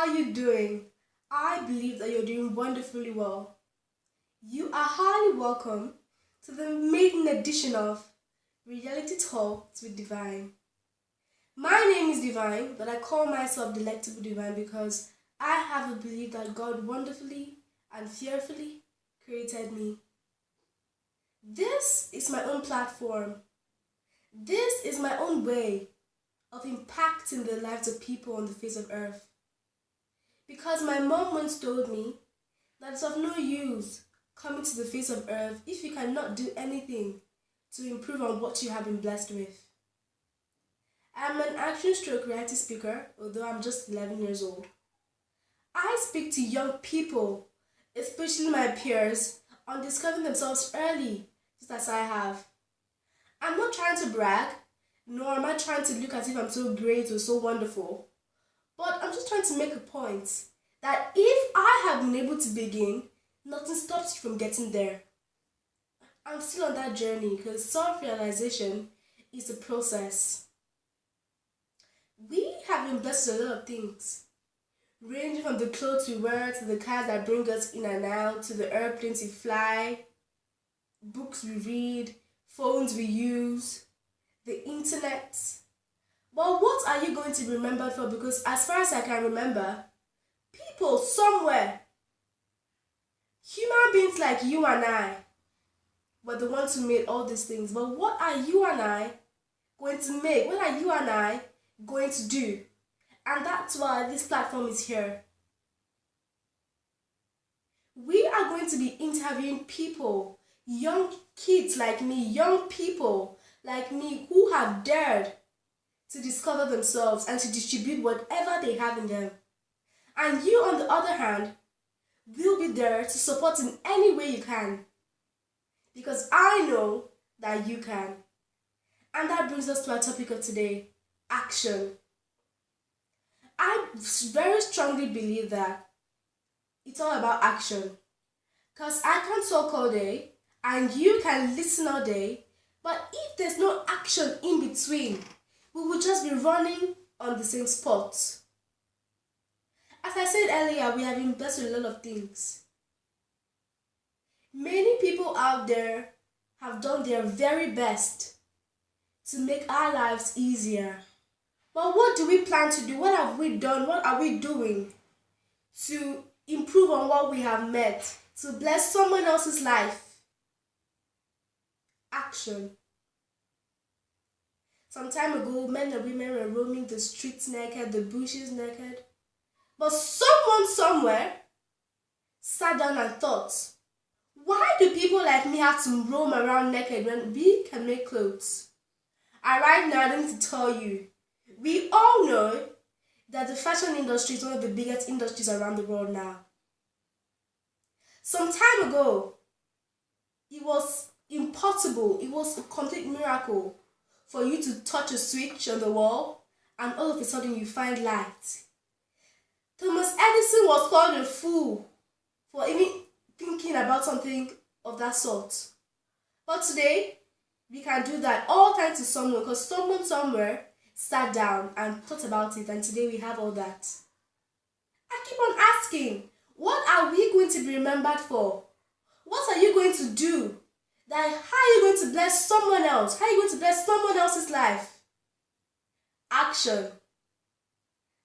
are you doing? I believe that you're doing wonderfully well. You are highly welcome to the maiden edition of Reality Talks with Divine. My name is Divine, but I call myself Delectable Divine because I have a belief that God wonderfully and fearfully created me. This is my own platform. This is my own way of impacting the lives of people on the face of earth. Because my mom once told me that it's of no use coming to the face of earth if you cannot do anything to improve on what you have been blessed with. I'm an action stroke reality speaker, although I'm just 11 years old. I speak to young people, especially my peers, on discovering themselves early, just as I have. I'm not trying to brag, nor am I trying to look as if I'm so great or so wonderful. But I'm just trying to make a point that if I have been able to begin, nothing stops you from getting there. I'm still on that journey because self-realization is a process. We have been blessed with a lot of things, ranging from the clothes we wear to the cars that bring us in and out, to the airplanes we fly, books we read, phones we use, the internet. But what are you going to be remembered for? Because as far as I can remember, people somewhere, human beings like you and I, were the ones who made all these things. But what are you and I going to make? What are you and I going to do? And that's why this platform is here. We are going to be interviewing people, young kids like me, young people like me who have dared to discover themselves and to distribute whatever they have in them. And you, on the other hand, will be there to support in any way you can. Because I know that you can. And that brings us to our topic of today, action. I very strongly believe that it's all about action. Because I can talk all day and you can listen all day, but if there's no action in between, we will just be running on the same spot. As I said earlier, we have been blessed with a lot of things. Many people out there have done their very best to make our lives easier. But what do we plan to do? What have we done? What are we doing to improve on what we have met, to bless someone else's life? Action. Some time ago, men and women were roaming the streets naked, the bushes naked. But someone somewhere sat down and thought, why do people like me have to roam around naked when we can make clothes? And right now, I don't need to tell you, we all know that the fashion industry is one of the biggest industries around the world now. Some time ago, it was impossible, it was a complete miracle for you to touch a switch on the wall and all of a sudden you find light. Thomas Edison was called a fool for even thinking about something of that sort. But today, we can do that all thanks to someone, because someone somewhere sat down and thought about it, and today we have all that. I keep on asking, what are we going to be remembered for? What are you going to do? How are you going to bless someone else? How are you going to bless someone else's life? Action.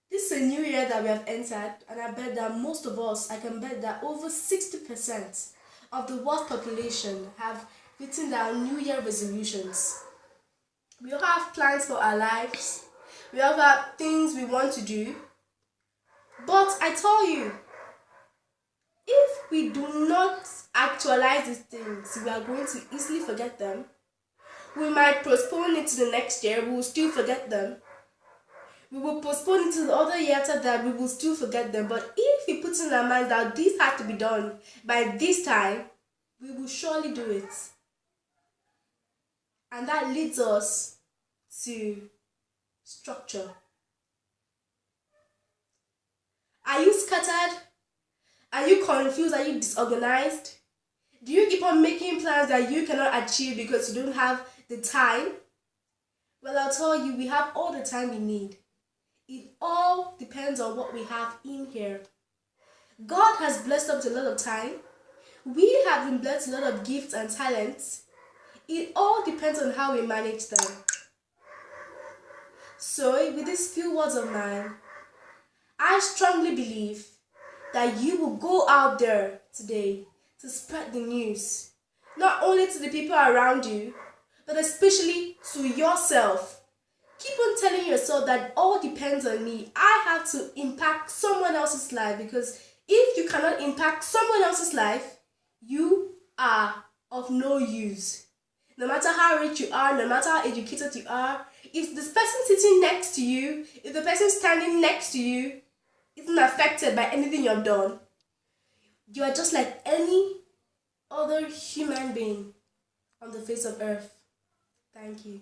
This is a new year that we have entered, and I bet that most of us, I can bet that over 60% of the world population have written down New Year resolutions. We all have plans for our lives. We all have things we want to do. But I tell you, if we do not actualize these things, we are going to easily forget them. We might postpone it to the next year, we will still forget them. We will postpone it to the other year after that, we will still forget them. But if we put in our minds that this has to be done by this time, we will surely do it. And that leads us to structure. Are you scattered? Are you confused? Are you disorganized? Do you keep on making plans that you cannot achieve because you don't have the time? Well, I'll tell you, we have all the time we need. It all depends on what we have in here. God has blessed us with a lot of time. We have been blessed with a lot of gifts and talents. It all depends on how we manage them. So, with these few words of mine, I strongly believe that you will go out there today to spread the news. Not only to the people around you, but especially to yourself. Keep on telling yourself that all depends on me. I have to impact someone else's life, because if you cannot impact someone else's life, you are of no use. No matter how rich you are, no matter how educated you are, if this person sitting next to you, if the person standing next to you isn't affected by anything you've done, you are just like any other human being on the face of earth. Thank you.